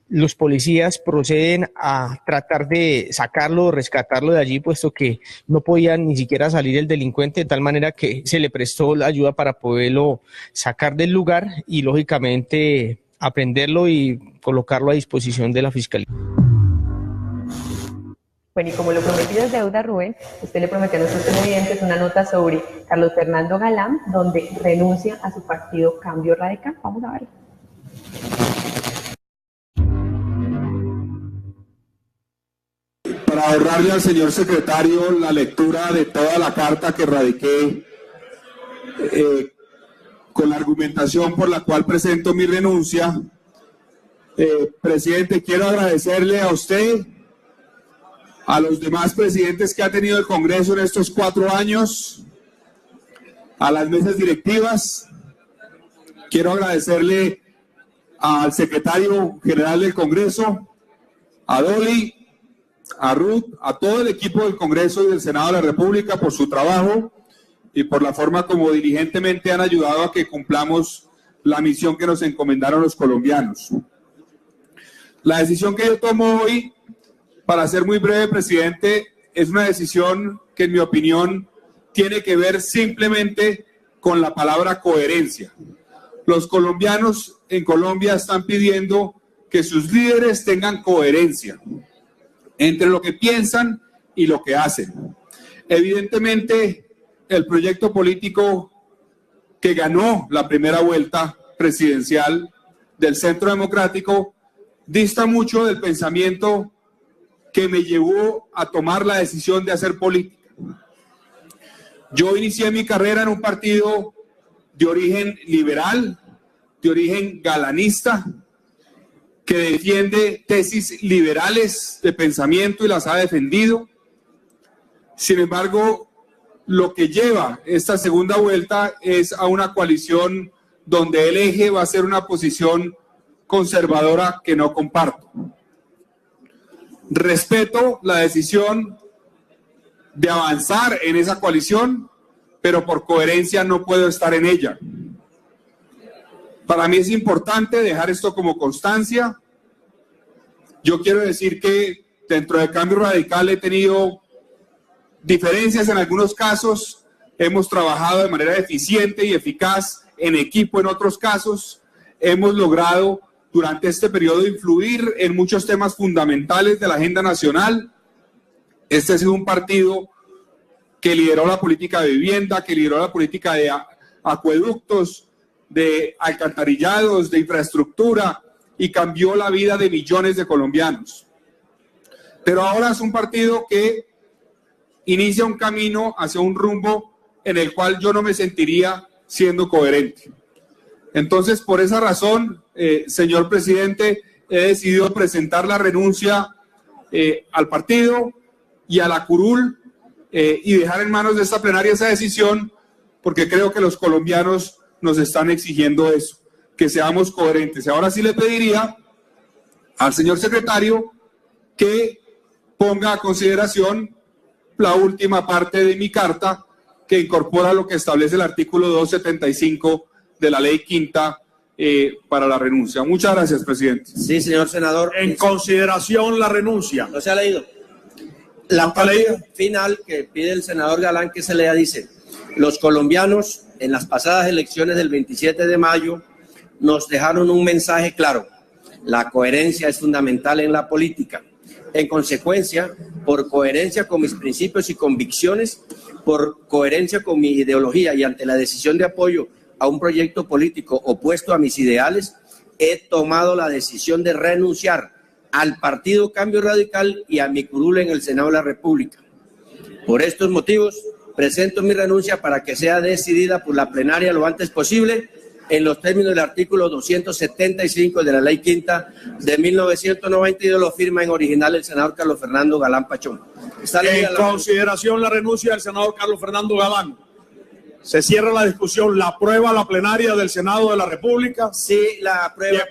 Los policías proceden a tratar de sacarlo, rescatarlo de allí, puesto que no podía ni siquiera salir el delincuente, de tal manera que se le prestó la ayuda para poderlo sacar del lugar y lógicamente aprenderlo y colocarlo a disposición de la Fiscalía. Bueno, y como lo prometido es deuda, Rubén, usted le prometió a nuestros televidentes una nota sobre Carlos Fernando Galán, donde renuncia a su partido Cambio Radical. Vamos a verlo. Para ahorrarle al señor secretario la lectura de toda la carta que radiqué con la argumentación por la cual presento mi renuncia, presidente, quiero agradecerle a usted, a los demás presidentes que ha tenido el Congreso en estos 4 años, a las mesas directivas. Quiero agradecerle al secretario general del Congreso, a Dolly, a Ruth, a todo el equipo del Congreso y del Senado de la República por su trabajo y por la forma como diligentemente han ayudado a que cumplamos la misión que nos encomendaron los colombianos. La decisión que yo tomo hoy, para ser muy breve, presidente, es una decisión que, en mi opinión, tiene que ver simplemente con la palabra coherencia. Los colombianos en Colombia están pidiendo que sus líderes tengan coherencia entre lo que piensan y lo que hacen. Evidentemente, el proyecto político que ganó la primera vuelta presidencial del Centro Democrático dista mucho del pensamiento que me llevó a tomar la decisión de hacer política. Yo inicié mi carrera en un partido de origen liberal, de origen galanista, que defiende tesis liberales de pensamiento y las ha defendido. Sin embargo, lo que lleva esta segunda vuelta es a una coalición donde el eje va a ser una posición conservadora que no comparto. Respeto la decisión de avanzar en esa coalición, pero por coherencia no puedo estar en ella. Para mí es importante dejar esto como constancia. Yo quiero decir que dentro de Cambio Radical he tenido diferencias en algunos casos, hemos trabajado de manera eficiente y eficaz en equipo en otros casos, hemos logrado durante este periodo influir en muchos temas fundamentales de la agenda nacional. Este ha sido un partido que lideró la política de vivienda, que lideró la política de acueductos, de alcantarillados, de infraestructura, y cambió la vida de millones de colombianos. Pero ahora es un partido que inicia un camino hacia un rumbo en el cual yo no me sentiría siendo coherente. Entonces, por esa razón, señor presidente, he decidido presentar la renuncia al partido y a la curul y dejar en manos de esta plenaria esa decisión, porque creo que los colombianos nos están exigiendo eso, que seamos coherentes. Ahora sí le pediría al señor secretario que ponga a consideración la última parte de mi carta, que incorpora lo que establece el artículo 275 de la ley quinta para la renuncia. Muchas gracias, presidente. Sí, señor senador. En consideración la renuncia. No se ha leído. La parte final que pide el senador Galán que se lea dice: los colombianos en las pasadas elecciones del 27 de mayo nos dejaron un mensaje claro. La coherencia es fundamental en la política. En consecuencia, por coherencia con mis principios y convicciones, por coherencia con mi ideología y ante la decisión de apoyo a un proyecto político opuesto a mis ideales, he tomado la decisión de renunciar al Partido Cambio Radical y a mi curul en el Senado de la República. Por estos motivos, presento mi renuncia para que sea decidida por la plenaria lo antes posible, en los términos del artículo 275 de la Ley Quinta de 1992, lo firma en original el senador Carlos Fernando Galán Pachón. En consideración la renuncia del senador Carlos Fernando Galán. Se cierra la discusión. ¿La aprueba la plenaria del Senado de la República? Sí, la aprueba.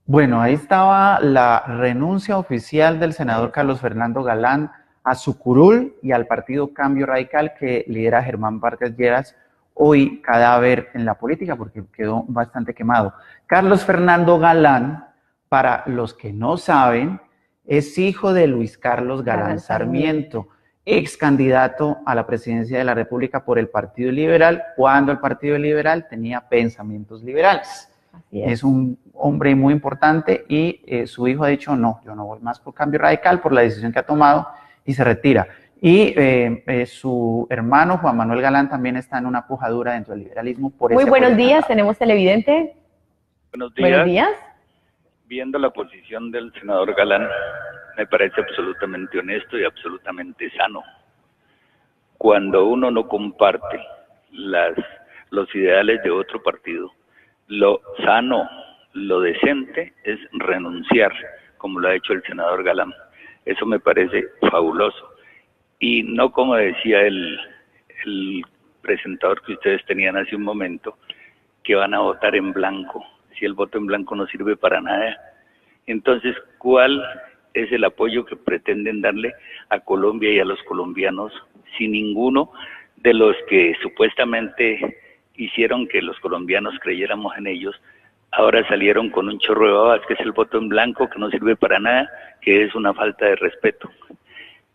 Bueno, ahí estaba la renuncia oficial del senador Carlos Fernando Galán a su curul y al Partido Cambio Radical que lidera Germán Vargas Lleras, hoy cadáver en la política porque quedó bastante quemado. Carlos Fernando Galán, para los que no saben, es hijo de Luis Carlos Galán Sarmiento, ex candidato a la presidencia de la República por el Partido Liberal, cuando el Partido Liberal tenía pensamientos liberales. Es un hombre muy importante y su hijo ha dicho, no, yo no voy más por Cambio Radical por la decisión que ha tomado y se retira. Y su hermano Juan Manuel Galán también está en una puja dura dentro del liberalismo. Muy buenos días, tenemos televidente. Buenos días. Buenos días. Viendo la posición del senador Galán, me parece absolutamente honesto y absolutamente sano. Cuando uno no comparte los ideales de otro partido, lo sano, lo decente es renunciar, como lo ha hecho el senador Galán. Eso me parece fabuloso. Y no como decía el presentador que ustedes tenían hace un momento, que van a votar en blanco, si el voto en blanco no sirve para nada. Entonces, ¿cuál es el apoyo que pretenden darle a Colombia y a los colombianos si ninguno de los que supuestamente hicieron que los colombianos creyéramos en ellos, ahora salieron con un chorro de babas, que es el voto en blanco, que no sirve para nada, que es una falta de respeto?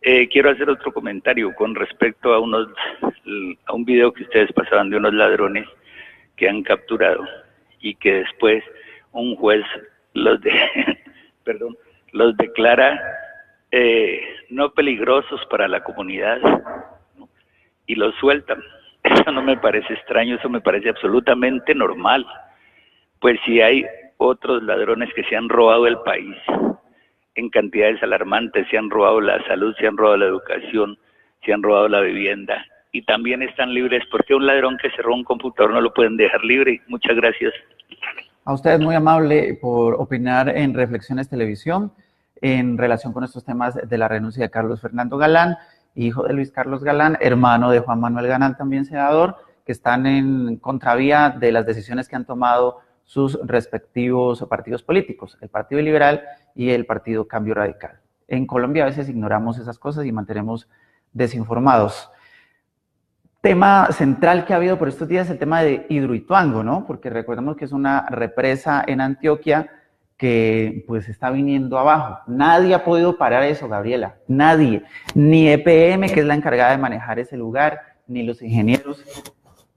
Quiero hacer otro comentario con respecto a un video que ustedes pasaban de unos ladrones que han capturado y que después un juez los declara no peligrosos para la comunidad, ¿no? Y los sueltan. eso no me parece extraño, eso me parece absolutamente normal. Pues si hay otros ladrones que se han robado el país en cantidades alarmantes, se han robado la salud, se han robado la educación, se han robado la vivienda y también están libres, ¿por qué un ladrón que se roba un computador no lo pueden dejar libre? Muchas gracias. A usted es muy amable por opinar en Reflexiones Televisión en relación con estos temas de la renuncia de Carlos Fernando Galán, hijo de Luis Carlos Galán, hermano de Juan Manuel Galán, también senador, que están en contravía de las decisiones que han tomado sus respectivos partidos políticos, el Partido Liberal y el Partido Cambio Radical. En Colombia a veces ignoramos esas cosas y mantenemos desinformados. Tema central que ha habido por estos días es el tema de Hidroituango, ¿no? Porque recordemos que es una represa en Antioquia que pues está viniendo abajo. Nadie ha podido parar eso, Gabriela, nadie. Ni EPM, que es la encargada de manejar ese lugar, ni los ingenieros.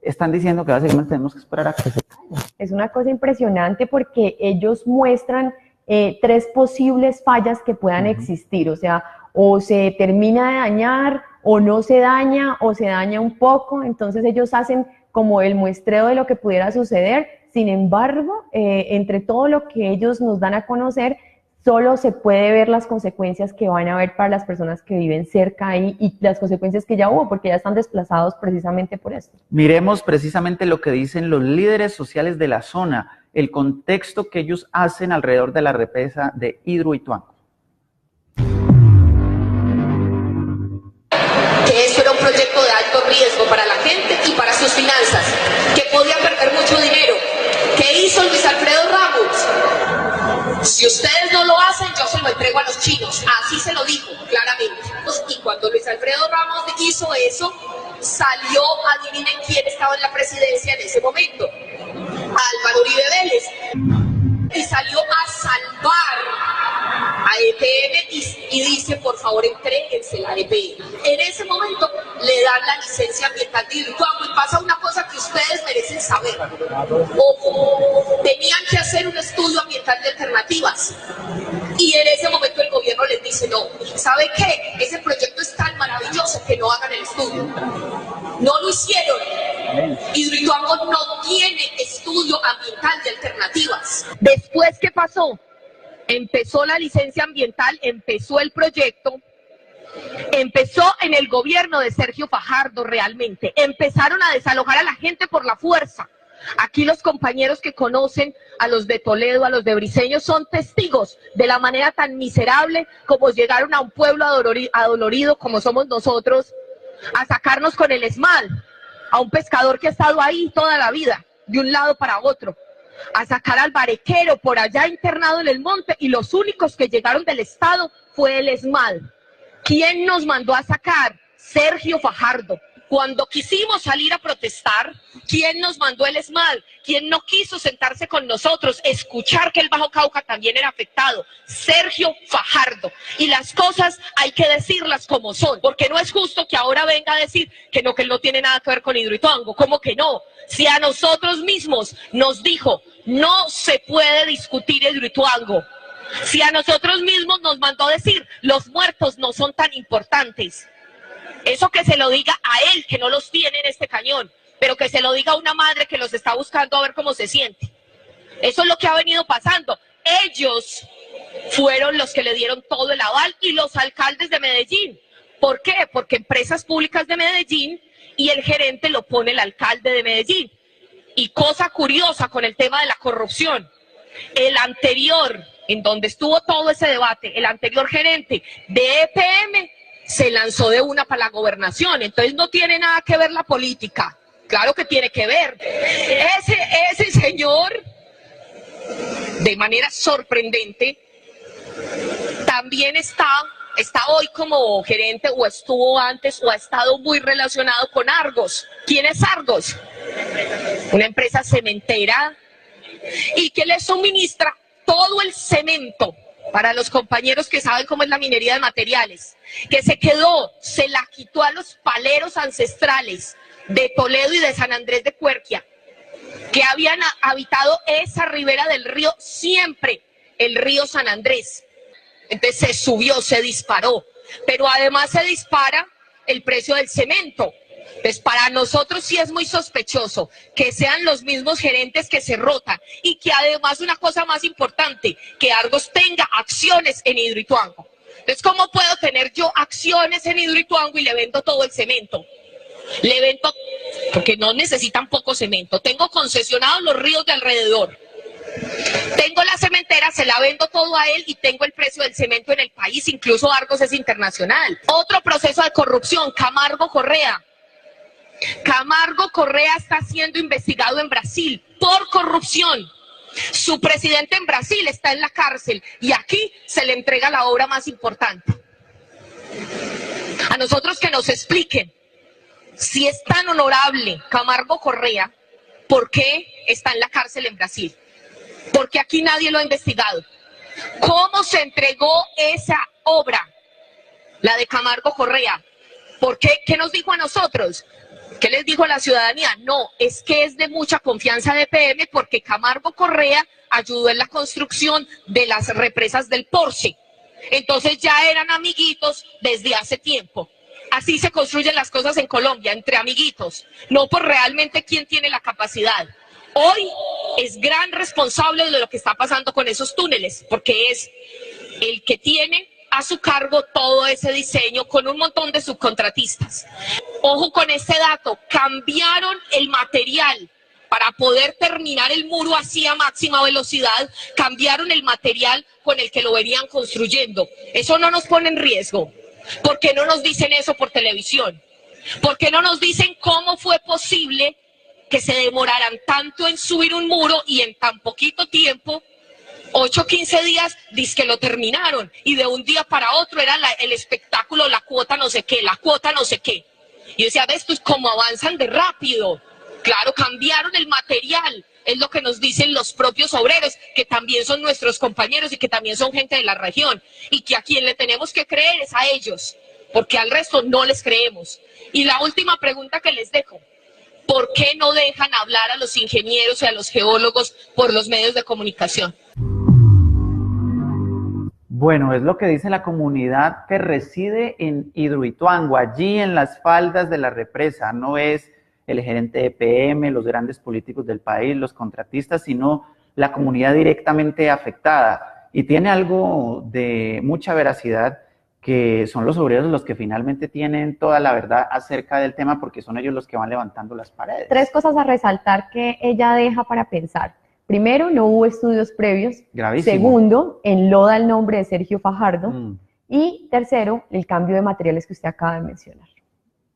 Están diciendo que básicamente tenemos que esperar a que se caiga. Es una cosa impresionante porque ellos muestran 3 posibles fallas que puedan existir, o sea, o se termina de dañar, o no se daña, o se daña un poco, entonces ellos hacen como el muestreo de lo que pudiera suceder. Sin embargo, entre todo lo que ellos nos dan a conocer, solo se puede ver las consecuencias que van a haber para las personas que viven cerca ahí y las consecuencias que ya hubo, porque ya están desplazados precisamente por esto. Miremos precisamente lo que dicen los líderes sociales de la zona, el contexto que ellos hacen alrededor de la represa de Hidroituango. Que esto era un proyecto de alto riesgo para la gente y para sus finanzas, que podía perder mucho dinero. ¿Qué hizo Luis Alfredo Ramos? Si ustedes no lo hacen, yo se lo entrego a los chinos. Así se lo dijo claramente. Y cuando Luis Alfredo Ramos hizo eso, salió, adivinen quién estaba en la presidencia en ese momento, Álvaro Uribe Vélez, y salió a salvar a EPM y dice, por favor, entréguensela a EPM. En ese momento le dan la licencia ambiental de Hidroituango y pasa una cosa que ustedes merecen saber. Ojo, tenían que hacer un estudio ambiental de alternativas y en ese momento el gobierno les dice, no, ¿sabe qué? Ese proyecto es tan maravilloso que no hagan el estudio. No lo hicieron. Hidroituango no tiene estudio ambiental de alternativas. Después, ¿qué pasó? Empezó la licencia ambiental, empezó el proyecto, empezó en el gobierno de Sergio Fajardo realmente. Empezaron a desalojar a la gente por la fuerza. Aquí los compañeros que conocen a los de Toledo, a los de Briceño, son testigos de la manera tan miserable como llegaron a un pueblo adolorido como somos nosotros, a sacarnos con el ESMAD, a un pescador que ha estado ahí toda la vida, de un lado para otro, a sacar al barequero por allá internado en el monte, y los únicos que llegaron del Estado fue el ESMAD. ¿Quién nos mandó a sacar? Sergio Fajardo. Cuando quisimos salir a protestar, ¿quién nos mandó el ESMAD? ¿Quién no quiso sentarse con nosotros, escuchar que el Bajo Cauca también era afectado? Sergio Fajardo. Y las cosas hay que decirlas como son, porque no es justo que ahora venga a decir que él no tiene nada que ver con Hidroituango. ¿Cómo que no? Si a nosotros mismos nos dijo, no se puede discutir Hidroituango. Si a nosotros mismos nos mandó decir, los muertos no son tan importantes. Eso que se lo diga a él, que no los tiene en este cañón, pero que se lo diga a una madre que los está buscando a ver cómo se siente. Eso es lo que ha venido pasando. Ellos fueron los que le dieron todo el aval, y los alcaldes de Medellín. ¿Por qué? Porque Empresas Públicas de Medellín y el gerente lo pone el alcalde de Medellín. Y cosa curiosa con el tema de la corrupción, el anterior, en donde estuvo todo ese debate, el anterior gerente de EPM se lanzó de una para la gobernación. Entonces no tiene nada que ver la política. Claro que tiene que ver. Ese señor, de manera sorprendente, también está hoy como gerente, o estuvo antes, o ha estado muy relacionado con Argos. ¿Quién es Argos? Una empresa cementera, y que le suministra todo el cemento para los compañeros que saben cómo es la minería de materiales, que se la quitó a los paleros ancestrales de Toledo y de San Andrés de Cuerquia, que habían habitado esa ribera del río, siempre el río San Andrés. Entonces se subió, se disparó, pero además se dispara el precio del cemento. Pues para nosotros sí es muy sospechoso que sean los mismos gerentes que se rotan y que además una cosa más importante, que Argos tenga acciones en Hidroituango. Entonces, ¿cómo puedo tener yo acciones en Hidroituango y le vendo todo el cemento? Le vendo, porque no necesitan poco cemento. Tengo concesionados los ríos de alrededor. Tengo la cementera, se la vendo todo a él y tengo el precio del cemento en el país. Incluso Argos es internacional. Otro proceso de corrupción, Camargo Correa. Camargo Correa está siendo investigado en Brasil por corrupción. Su presidente en Brasil está en la cárcel y aquí se le entrega la obra más importante. A nosotros que nos expliquen si es tan honorable Camargo Correa, ¿por qué está en la cárcel en Brasil? Porque aquí nadie lo ha investigado. ¿Cómo se entregó esa obra, la de Camargo Correa? ¿Por qué? ¿Qué nos dijo a nosotros? ¿Qué les dijo a la ciudadanía? No, es que es de mucha confianza de PM porque Camargo Correa ayudó en la construcción de las represas del Porche. Entonces ya eran amiguitos desde hace tiempo. Así se construyen las cosas en Colombia, entre amiguitos, no por realmente quién tiene la capacidad. Hoy es gran responsable de lo que está pasando con esos túneles, porque es el que tiene a su cargo todo ese diseño con un montón de subcontratistas. Ojo con este dato, cambiaron el material para poder terminar el muro así a máxima velocidad, cambiaron el material con el que lo venían construyendo. Eso no nos pone en riesgo. ¿Por qué no nos dicen eso por televisión? ¿Por qué no nos dicen cómo fue posible que se demoraran tanto en subir un muro y en tan poquito tiempo, 8 o 15 días, dizque lo terminaron? Y de un día para otro era el espectáculo, la cuota no sé qué, la cuota no sé qué. Y decía, ¿ves tú cómo avanzan de rápido? Claro, cambiaron el material. Es lo que nos dicen los propios obreros, que también son nuestros compañeros y que también son gente de la región. Y que a quien le tenemos que creer es a ellos, porque al resto no les creemos. Y la última pregunta que les dejo, ¿por qué no dejan hablar a los ingenieros y a los geólogos por los medios de comunicación? Bueno, es lo que dice la comunidad que reside en Hidroituango, allí en las faldas de la represa. No es el gerente de PM, los grandes políticos del país, los contratistas, sino la comunidad directamente afectada. Y tiene algo de mucha veracidad, que son los obreros los que finalmente tienen toda la verdad acerca del tema, porque son ellos los que van levantando las paredes. 3 cosas a resaltar que ella deja para pensar. Primero, no hubo estudios previos. Gravísimo. Segundo, enloda el nombre de Sergio Fajardo. Y tercero, el cambio de materiales que usted acaba de mencionar.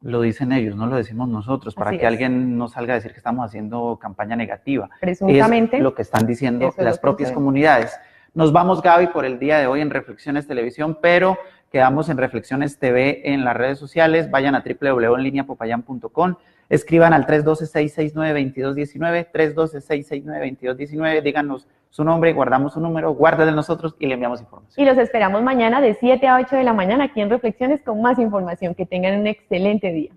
Lo dicen ellos, no lo decimos nosotros, para que alguien no salga a decir que estamos haciendo campaña negativa. Presuntamente. Es lo que están diciendo las propias comunidades. Nos vamos, Gaby, por el día de hoy en Reflexiones Televisión, pero quedamos en Reflexiones TV en las redes sociales. Vayan a www.enlineapopayan.com, escriban al 312-669-2219, 312-669-2219, díganos su nombre, guardamos su número, guarda de nosotros y le enviamos información. Y los esperamos mañana de 7 a 8 de la mañana aquí en Reflexiones con más información. Que tengan un excelente día.